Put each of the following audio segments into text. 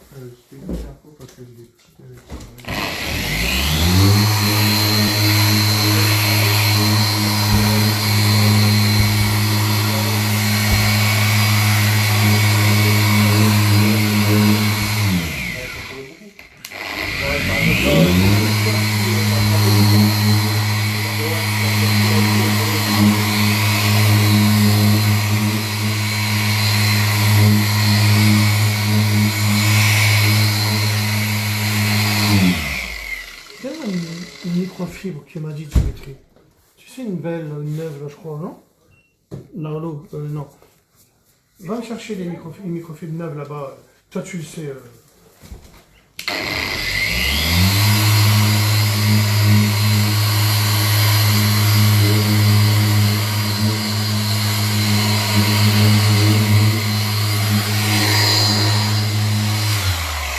Je fais une info parce que je l'ai pris avec une microfibre qui m'a dit de mettre. Tu sais, une belle, une neuve, là, je crois, non? Non, non. Va me chercher une microfibres neuves là-bas. Toi, tu le sais.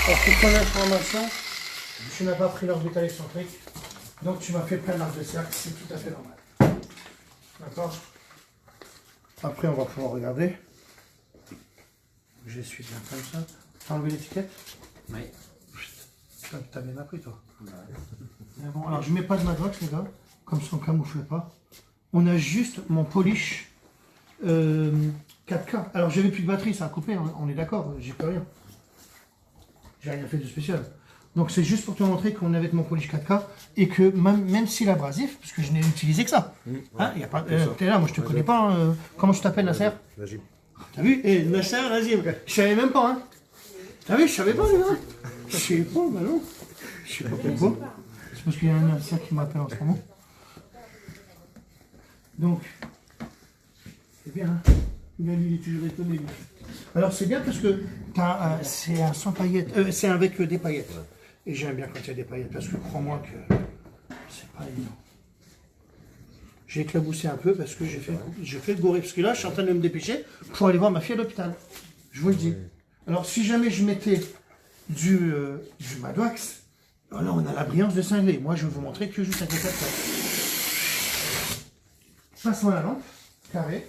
Alors, pour ton information, tu n'as pas pris l'orbital excentrique, donc tu m'as fait plein d'arcs de cercle, c'est tout à fait normal. D'accord? Après, on va pouvoir regarder. J'essuie bien comme ça. T'as enlevé l'étiquette? Oui. T'as bien appris, toi. Ouais. Bon, alors, je mets pas de Madrox, les gars, comme ça on camoufle pas. On a juste mon polish 4K. Alors, j'avais plus de batterie, ça a coupé, on est d'accord, j'ai plus rien. J'ai rien fait de spécial. Donc c'est juste pour te montrer qu'on est avec mon polish 4K et que même s'il est abrasif, parce que je n'ai utilisé que ça. Hein, y a pas, t'es là, moi je te connais pas. Comment je t'appelle, Nasser? Najim. T'as vu? Nasser, Nazim. Je savais même pas. Hein. T'as vu? Je savais pas, les gars. Je sais pas, bah non. Je sais pas pourquoi. C'est parce qu'il y a un Nasser qui m'appelle en ce moment. Donc, c'est bien. Hein. Il est toujours étonné. Alors c'est bien parce que c'est un sans paillettes, c'est avec des paillettes. Et j'aime bien quand il y a des paillettes parce que crois-moi que c'est pas évident. J'ai éclaboussé un peu parce que j'ai fait le goré. Parce que là, je suis en train de me dépêcher pour aller voir ma fille à l'hôpital. Je vous le dis. Alors si jamais je mettais du Madwax, là on a la brillance de cinglé. Moi je vais vous montrer que juste un contact. Passons à la lampe, carré.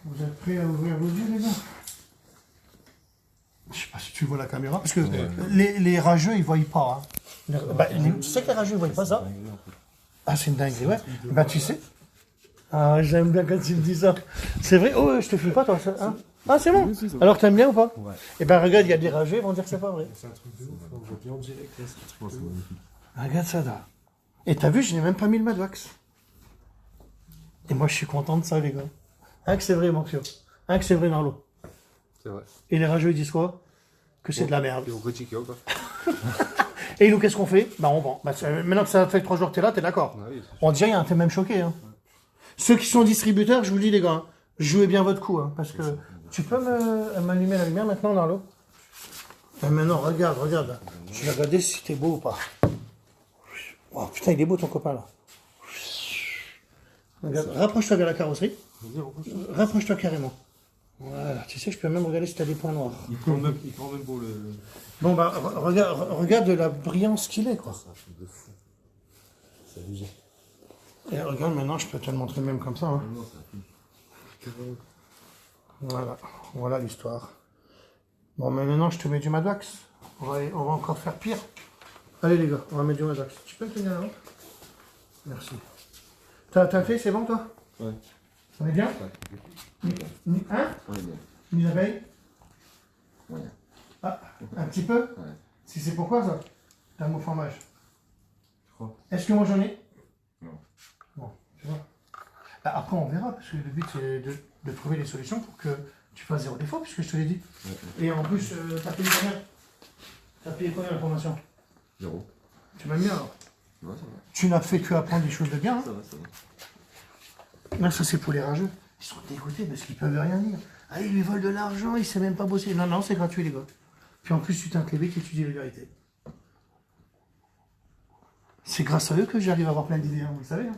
Vous êtes prêts à ouvrir vos yeux, les gars? Je sais pas si tu vois la caméra, parce que les rageux, ils voient pas. Hein. Tu sais que les rageux, ils voient pas ça? Ah, c'est une dinguerie, ouais. Ben, tu sais. Ah, j'aime bien quand tu me dis ça. C'est vrai? Oh, je te file pas, toi. Hein? Ah, c'est bon? Alors, t'aimes bien ou pas? Ouais. Eh ben, regarde, il y a des rageux, ils vont dire que c'est pas vrai. C'est un truc de ouf, on voit bien en direct. Regarde ça, là. Et t'as vu, je n'ai même pas mis le Madwax. Et moi, je suis content de ça, les gars. Hein, que c'est vrai, mon Pio. Hein, que c'est vrai, Narlo. C'est vrai. Et les rageux, ils disent quoi? Que c'est de la merde. Et on critique, quoi. Et nous, qu'est-ce qu'on fait? Bah, on vend. Bah, maintenant que ça fait 3 jours que t'es là, t'es d'accord. Oui, on dirait, t'es même choqué. Hein. Ouais. Ceux qui sont distributeurs, je vous le dis, les gars, hein, jouez bien votre coup. Hein, parce que tu peux m'allumer la lumière maintenant, Narlo? Et maintenant, regarde. Je vais regarder si t'es beau ou pas. Oh, putain, il est beau, ton copain, là. Regarde, rapproche-toi vers la carrosserie. Rapproche-toi carrément. Voilà, tu sais, je peux même regarder si tu as des points noirs. Il prend même pour le... Bon, bah, regarde la brillance qu'il est, quoi. C'est un truc de fou. C'est abusé. Et regarde, maintenant, je peux te le montrer même comme ça. Hein. Non, c'est Voilà l'histoire. Bon, mais maintenant, je te mets du Madwax. On va encore faire pire. Allez, les gars, on va mettre du Madwax. Tu peux me tenir la lampe? Merci. T'as fait, c'est bon, toi? Ouais. On est bien? Ouais. Hein? On est bien. Une abeille? Ouais. Ah, un petit peu? Ouais. Si c'est pourquoi, ça? T'as un mot fromage. Je crois. Est-ce que moi j'en ai? Non. Bon, tu vois. Bah, après, on verra, parce que le but, c'est de trouver des solutions pour que tu fasses 0 défaut, puisque je te l'ai dit. Ouais. Et en plus, t'as payé combien? T'as payé combien la formation? 0. Tu m'aimes bien, alors? Ouais, ça va. Tu n'as fait que apprendre des choses de bien. Hein. Ça va. Non, ça c'est pour les rageux. Ils sont dégoûtés parce qu'ils peuvent rien dire. Ah, ils lui volent de l'argent, il sait même pas bosser. Non, c'est gratuit, les gars. Puis en plus, tu t'es un clébé qui étudie la vérité. C'est grâce à eux que j'arrive à avoir plein d'idées, hein, vous le savez. Hein.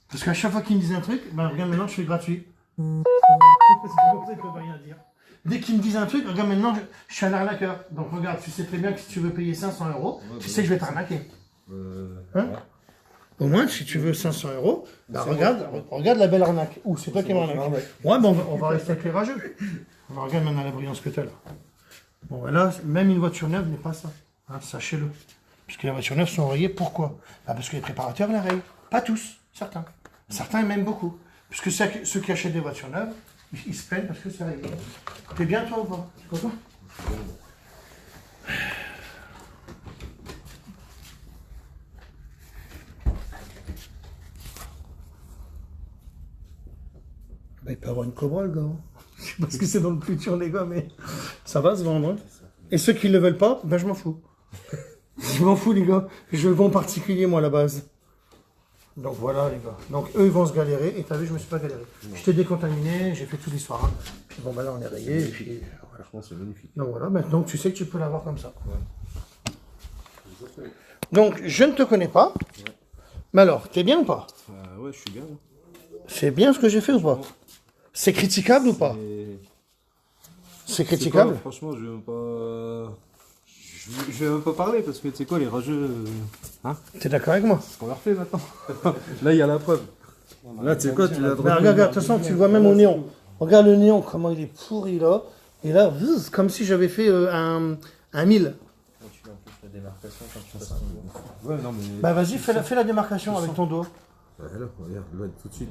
Parce qu'à chaque fois qu'ils me disent un truc, ben regarde, maintenant je fais gratuit. Parce qu'ils ne peuvent rien dire. Dès qu'ils me disent un truc, regarde, maintenant je suis un arnaqueur. Donc regarde, tu sais très bien que si tu veux payer 500 €, tu sais que je vais t'arnaquer. Hein? Au moins, si tu veux 500 €, bah regarde la belle arnaque. Ou c'est toi qui m'arnaque. Ouais, bon, on va rester avec les rageux. On va regarder maintenant la brillance que tu as là. Bon, voilà, même une voiture neuve n'est pas ça. Hein, sachez-le. Puisque les voitures neuves sont rayées, pourquoi? Bah, parce que les préparateurs les rayent. Pas tous, certains. Certains même beaucoup. Puisque ceux qui achètent des voitures neuves, ils se plaignent parce que c'est rayé. T'es bien toi ou pas? Tu es content? Bah, il peut avoir une Cobra, le gars. Hein. Je sais pas ce que c'est dans le futur, les gars, mais ça va se vendre. Hein. Et ceux qui ne le veulent pas, ben je m'en fous. Je m'en fous, les gars. Je le vends en particulier, moi, à la base. Donc voilà, les gars. Donc eux, ils vont se galérer. Et t'as vu, je me suis pas galéré. Je t'ai décontaminé, j'ai fait toute l'histoire. Hein. Puis bon, ben là, on est rayé. Et puis voilà. Franchement, c'est magnifique. Donc voilà, maintenant tu sais que tu peux l'avoir comme ça. Ouais. Donc, je ne te connais pas. Ouais. Mais alors, t'es bien ou pas? Ouais, je suis bien. C'est bien ce que j'ai fait ou pas? C'est critiquable ou pas? C'est critiquable? Franchement, je vais même pas... Je vais même pas parler parce que tu sais quoi, les rageux... Hein? T'es d'accord avec moi? C'est ce qu'on leur fait maintenant. Là, il y a la preuve. Là, tu sais quoi, tu l'as droit. Regarde, de toute façon, tu le vois même au néon. Regarde le néon, comment il est pourri là. Et là, comme si j'avais fait un 1000. Tu fais en plus la démarcation quand tu passes ton doigt. Ouais, non, mais... Bah vas-y, fais la démarcation avec ton doigt. Ouais, là, regarde, là, tout de suite.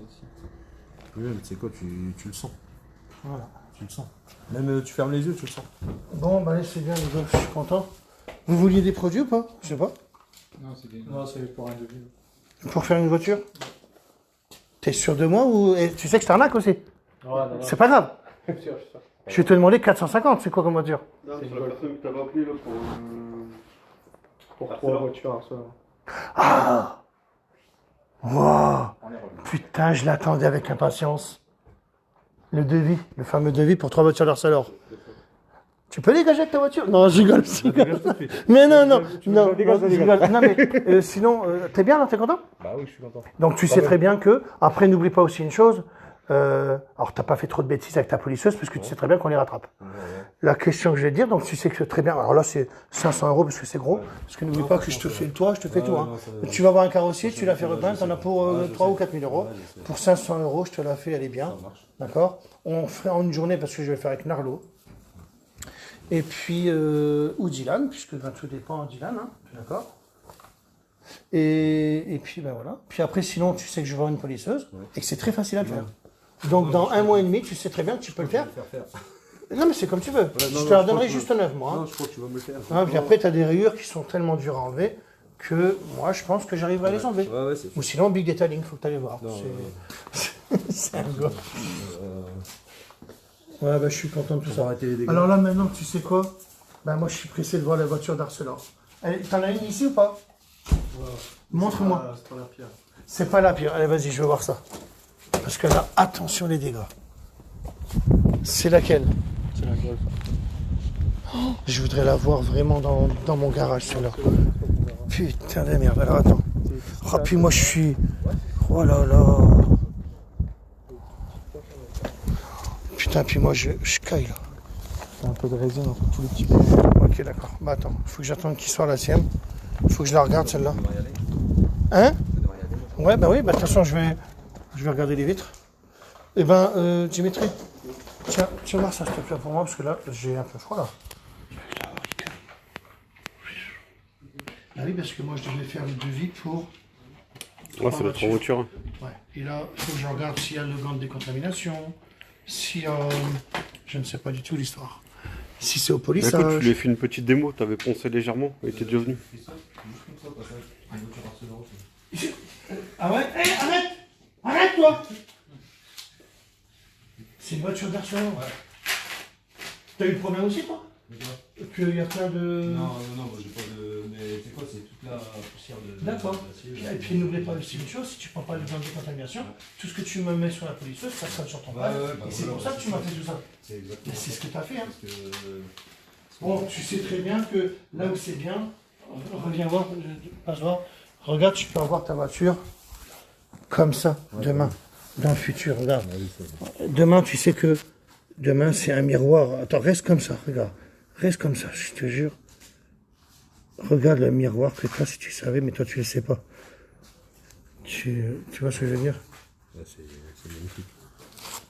Oui, mais tu sais quoi, tu le sens. Voilà. Tu le sens. Même tu fermes les yeux, tu le sens. Bon, bah allez, c'est bien, les gars, je suis content. Vous vouliez des produits ou pas? Je sais pas. Non, c'est pour un devis. Pour faire une voiture? T'es sûr de moi ou... Et tu sais que je t'arnaque aussi? C'est pas grave. Je vais te demander 450, c'est quoi comme voiture? Non, c'est la personne que t'avais appelé là pour 3 voitures. Ça. Ah! Wow! Putain, je l'attendais avec impatience. Le devis, le fameux devis pour 3 voitures d'Arcelor. Tu peux dégager avec ta voiture? Non, je rigole. Mais non, je rigole. Non, mais sinon, t'es bien là, t'es content? Bah oui, je suis content. Donc tu sais très bien que, après n'oublie pas aussi une chose, alors t'as pas fait trop de bêtises avec ta polisseuse, parce que tu sais très bien qu'on les rattrape. La question que je vais te dire, donc tu sais que très bien, alors là c'est 500 € parce que c'est gros, parce que n'oublie pas que je te fais le toit, je te fais tout. Hein. Tu vas avoir un carrossier, tu l'as fait repeindre, t'en as pour 3 ou 4 000 €. Pour 500 €, je te la fais, elle est bien. D'accord? On ferait en une journée parce que je vais le faire avec Narlo. Et puis, ou Dylan, puisque ben, tout dépend de Dylan, hein, d'accord? Et puis, ben voilà. Puis après, sinon, tu sais que je vais avoir une polisseuse et que c'est très facile à le faire. Donc, dans 1 mois et demi, tu sais très bien que tu peux le faire. Non, mais c'est comme tu veux. Je te la donnerai juste 9 mois. Non, je crois que tu vas me le faire. Hein, puis après, tu as des rayures qui sont tellement dures à enlever que moi, je pense que j'arriverai à les enlever. Ouais, c'est Ou sinon, Big Detailing, il faut que tu ailles voir. C'est un gars. Ouais, bah, je suis content de tout ça. Arrêter les dégâts. Alors là, maintenant, tu sais quoi? Ben, moi, je suis pressé de voir la voiture d'Arcelor. T'en as une ici ou pas? Montre-moi. C'est pas la pierre. C'est pas la pire. Allez, vas-y, je veux voir ça. Parce que là, attention les dégâts. C'est laquelle? C'est la Golf. Oh, je voudrais la voir vraiment dans mon garage, celle-là. Putain de merde. Alors, attends. Oh, puis moi, je suis... Oh là là. Putain, puis moi, je caille, là. C'est un peu de résine entre tous les petits. Ok, d'accord. Bah, attends. Il faut que j'attende qu'il soit la sienne. Il faut que je la regarde, celle-là. Hein? Ouais, bah oui. Bah, de toute façon, je vais regarder les vitres. Eh ben, Dimitri, tiens, tu vas voir ça, s'il te plaît, pour moi, parce que là, j'ai un peu froid, là. Ah oui, parce que moi, je devais faire le devis pour... Ouais, ça va être en voiture. Ouais. Et là, il faut que je regarde s'il y a le gant de décontamination, si je ne sais pas du tout l'histoire. Si c'est au Écoute, polissage. tu lui as fait une petite démo, t'avais poncé légèrement, et t'es déjà venu. Ah ouais? Hé, arrête! Arrête, toi! C'est une voiture d'Arcelor. Ouais. T'as eu le problème aussi, toi? Qu'il y a plein de... Non, moi j'ai pas de... Mais tu sais quoi, c'est toute la poussière de... D'accord. Et puis n'oublie pas aussi une chose, si tu prends pas le gant de décontamination, tout ce que tu me mets sur la polisseuse, ça sera sur ton page. Et c'est pour ça que tu m'as fait tout ça. C'est exactement. Mais c'est ce que tu as fait. Hein. Parce que... Bon, tu sais très bien que là où c'est bien, reviens voir, passe voir. Regarde, tu peux avoir ta voiture comme ça, demain, dans le futur, regarde. Demain, tu sais que demain, c'est un miroir. Attends, reste comme ça, regarde. Reste comme ça, je te jure. Regarde le miroir que toi, si tu savais, mais toi, tu ne le sais pas. Tu vois ce que je veux dire? C'est magnifique.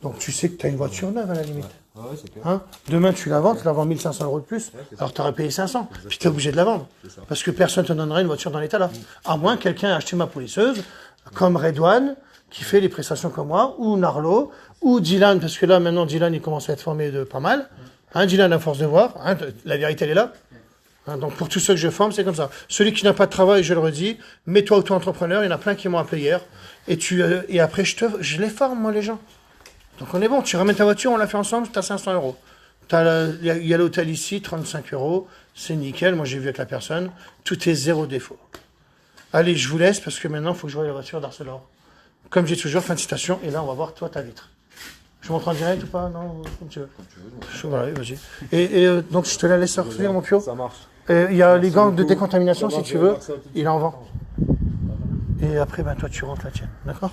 Donc tu sais que tu as une voiture neuve à la limite. Ah ouais, c'est clair. Hein? Demain, tu la vends, tu la vends 1500 € de plus, alors tu aurais payé 500. Puis tu es obligé de la vendre. ça. Parce que personne ne te donnera une voiture dans l'état là. À moins que quelqu'un ait acheté ma polisseuse, comme Redouane, qui fait les prestations comme moi, ou Narlo, ou Dylan, parce que là, maintenant, Dylan, il commence à être formé de pas mal. Hein, Dylan, à force de voir, hein, la vérité, elle est là. Hein, donc pour tous ceux que je forme, c'est comme ça. Celui qui n'a pas de travail, je le redis, mets-toi auto-entrepreneur, il y en a plein qui m'ont appelé hier. Et après, je les forme, moi, les gens. Donc on est bon, tu ramènes ta voiture, on l'a fait ensemble, tu as 500 €. Il y a l'hôtel ici, 35 €, c'est nickel, moi j'ai vu avec la personne, tout est zéro défaut. Allez, je vous laisse parce que maintenant il faut que je voie la voiture d'Arcelor. Comme j'ai toujours, fin de citation, et là on va voir toi ta vitre. Je montre en direct ou pas? Non, comme tu veux. Voilà, vas-y. Et donc je te la laisse sortir mon pio. Ça marche. Il y a les gants de décontamination si tu veux, il en vend. Et après, ben toi tu rentres la tienne, d'accord?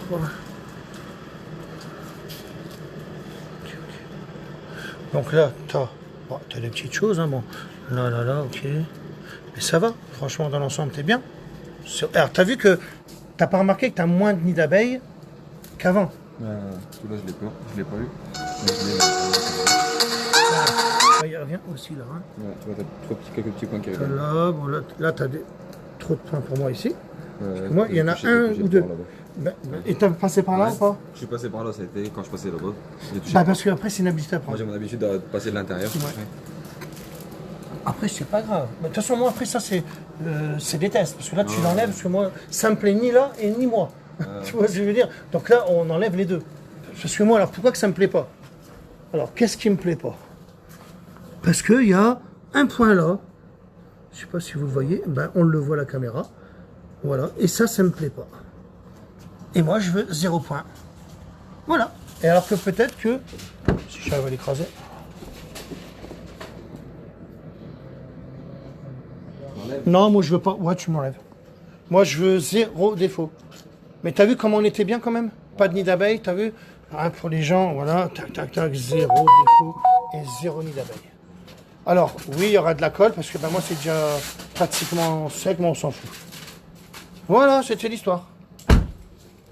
Voilà. Donc là, t'as des petites choses, hein, bon. Là, ok. Mais ça va, franchement, dans l'ensemble, t'es bien. Alors, t'as vu que t'as pas remarqué que t'as moins de nids d'abeilles qu'avant. Celui-là, je l'ai pas eu. Il revient aussi là. Hein. Ouais, tu vois, t'as quelques petits points qui arrivent. Là, bon, là t'as trop de points pour moi ici. Moi, il y en a un ou deux. Et t'as passé par là ou pas? Je suis passé par là, ça a été quand je passais là-bas. Parce qu'après, c'est une habitude à Moi prendre. j'ai mon habitude de passer de l'intérieur. Ouais. Après, c'est pas grave. De toute façon, moi, après, ça, c'est des tests. Parce que là, tu l'enlèves, parce que moi, ça me plaît ni là et ni moi. Tu vois ce que je veux dire? Donc là, on enlève les deux. Parce que moi, alors, pourquoi que ça me plaît pas? Alors, qu'est-ce qui me plaît pas? Parce qu'il y a un point là. Je sais pas si vous le voyez. Ben, on le voit à la caméra. Voilà. Et ça me plaît pas. Et moi, je veux 0 point. Voilà. Et alors que peut-être que... Si j'arrive à l'écraser... Non, moi, je veux pas... Ouais, tu m'enlèves. Moi, je veux 0 défaut. Mais t'as vu comment on était bien quand même? Pas de nid d'abeilles, t'as vu? Hein, pour les gens, voilà. Tac, tac, tac. 0 défaut et 0 nid d'abeilles. Alors, oui, il y aura de la colle, parce que ben, moi, c'est déjà pratiquement sec, mais on s'en fout. Voilà, c'était l'histoire.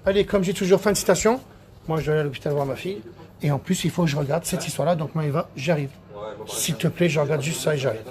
Allez, comme j'ai toujours fin de citation, moi je dois aller à l'hôpital voir ma fille. Et en plus, il faut que je regarde cette histoire-là. Donc, moi, Eva, j'arrive. S'il te plaît, je regarde juste ça et j'arrive.